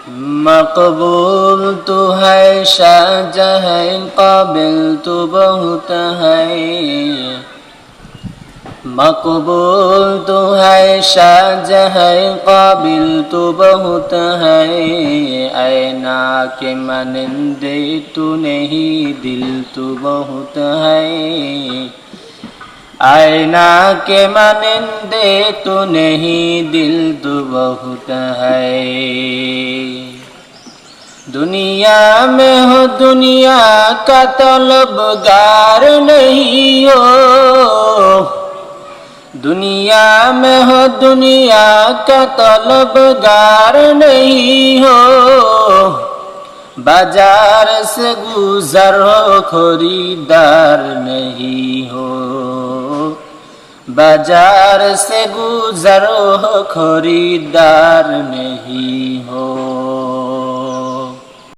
मकबूल तो है शाहजहां काबिल तो बहुत है। मकबूल तो है शाहजहां काबिल तो बहुत है। ऐना के मानिंदे तो नहीं दिल तो बहुत है। आईना के मानिंदे तो नहीं दिल तो बहुत है। दुनिया में हो दुनिया का तलबगार नहीं हो। दुनिया में हो दुनिया का तलबगार नहीं हो। बाजार से गुजर हो खरीदार नहीं हो। बाजार से गुजर हो खरीदार नहीं हो।